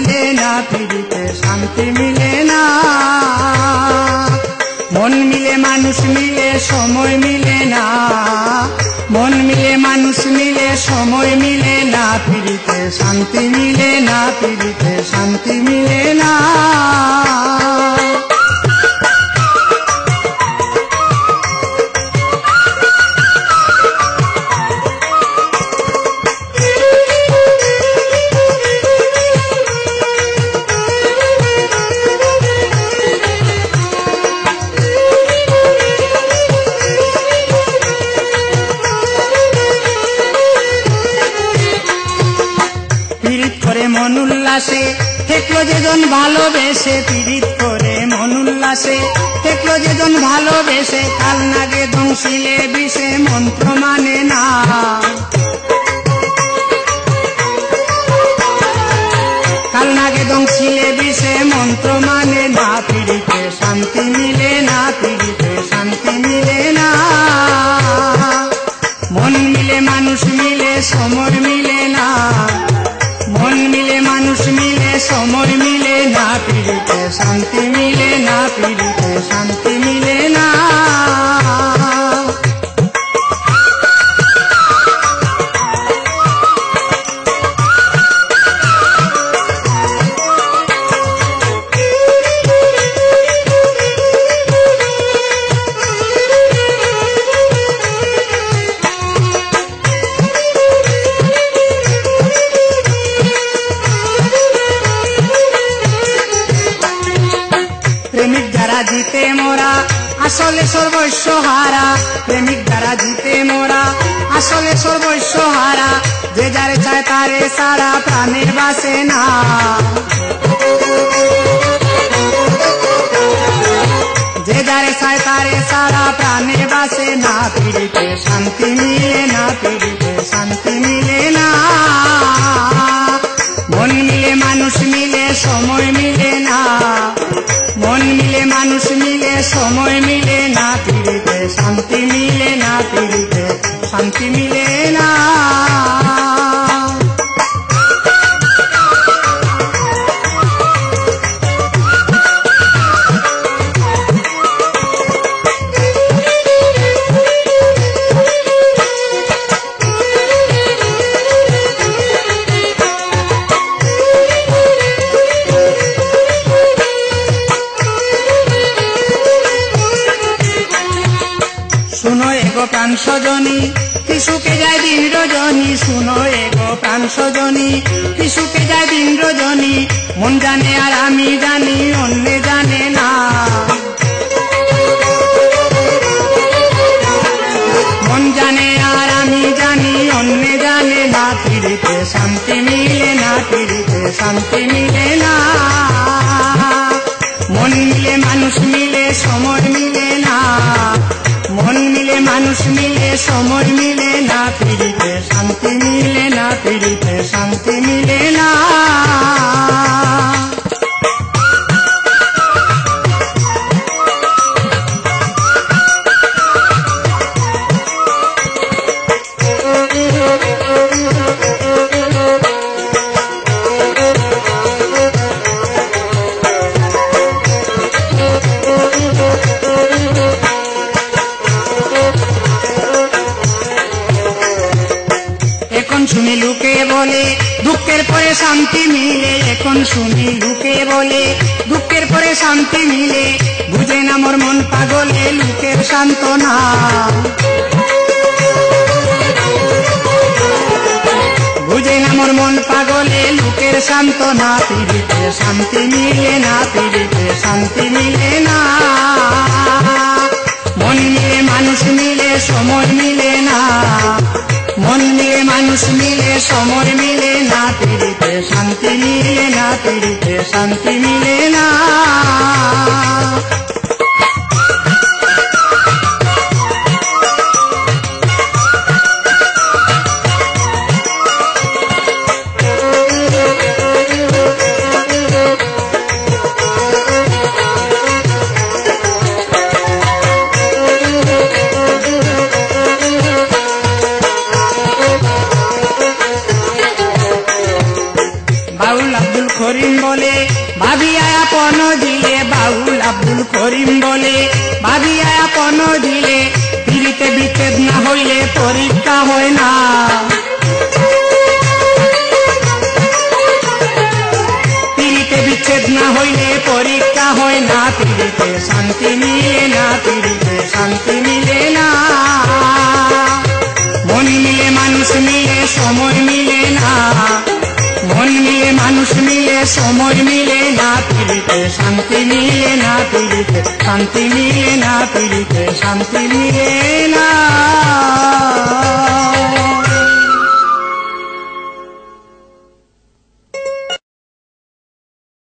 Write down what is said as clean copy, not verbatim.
মিলে না, পিড়িতে শান্তি মিলে না। মন মিলে মানুষ মিলে সময় মিলে না, মন মিলে মানুষ মিলে সময় মিলে না, পিড়িতে শান্তি মিলে না, পিড়িতে শান্তি মিলে না। মন উল্লাসে থেকলো যেজন ভালোবেসে, পীড়িত করে মন উল্লাসে থেকলো যেজন ভালোবেসে, কাল নাগে দংশিলে বিষে মন্ত্র মানে না। কাল নাগে দংশিলে বিষে মন্ত্র মানে না, পীড়িতে শান্তি মিলে না, পীড়িতে শান্তি মিলে না। মন মিলে মানুষ মিলে সময় মিলে না, মন মিলে মানুষ মিলে সময় মিলে না, পিড়িতে শান্তি মিলে না, পিড়িতে শান্তি মিলে না। প্রেমিক যারা জিতে মোরা আসলে সর্বস্ব হারা, প্রেমিক যারা জিতে মোরা আসলে সর্বস্ব হারা, যে যারে চায় তারে সারা প্রাণের বাসে না। যে যারে চায় তারে সারা প্রাণের বাসে না, পিড়িতে শান্তি মিলে না, পিড়িতে শান্তি মিলে না। মন মিলে মানুষ মিলে সময় মিলে না, মন মিলে মানুষ মিলে সময় মিলে না, পিড়িতে শান্তি মিলে না, পিড়িতে শান্তি মিলে না। শুনো এগো প্রাণ সজনী কি সুখে যায় দিন রজনী, শুনো এগো প্রাণ সজনী কি সুখে যায় দিন রজনী, মন জানে আর আমি জানি অন্যে জানে না। মন জানে আর আমি জানি অন্যে জানে না, পিড়িতে শান্তি মিলে না, পিড়িতে শান্তি মিলে না। মন মিলে মানুষ মিলে সময় মিলে না, মন মিলে মানুষ মিলে সময় মিলে না, পিড়িতে শান্তি মিলে না, পিড়িতে শান্তি মিলে না। এখন শুনি লোকে বলে দুঃখের পরে শান্তি মিলে, এখন শুনি লোকে বলে দুঃখের পরে শান্তি মিলে, বুঝে না মোর মন পাগলে লোকের সান্ত্বনা। বুঝে না মোর মন পাগলে লোকের সান্ত্বনা, পিড়িতে শান্তি মিলে না, পিড়িতে শান্তি মিলে না। মন মিলে মানুষ মিলে সময় মিলে না, মন মিলে মানুষ মিলে সময় মিলে না, পিড়িতে শান্তি মিলে না, পিড়িতে শান্তি মিলে না। বাউল আব্দুল করিম বলে ভাবিয়া আপন দিলে, বাউল আব্দুল করিম বলে ভাবিয়া আপন দিলে, পিড়িতে বিচ্ছেদ না হইলে পরীক্ষা হয় না। পিড়িতে বিচ্ছেদ না হইলে পরীক্ষা হয় না, পিড়িতে শান্তি মিলে না, পিড়িতে শান্তি মিলে না। মন মিলে মানুষ মিলে সময় মিলে না, মন মিলে মানুষ মিলে সময় মিলে না, পিড়িতে শান্তি মিলে না, পিড়িতে শান্তি মিলে না, পিড়িতে শান্তি মিলে না।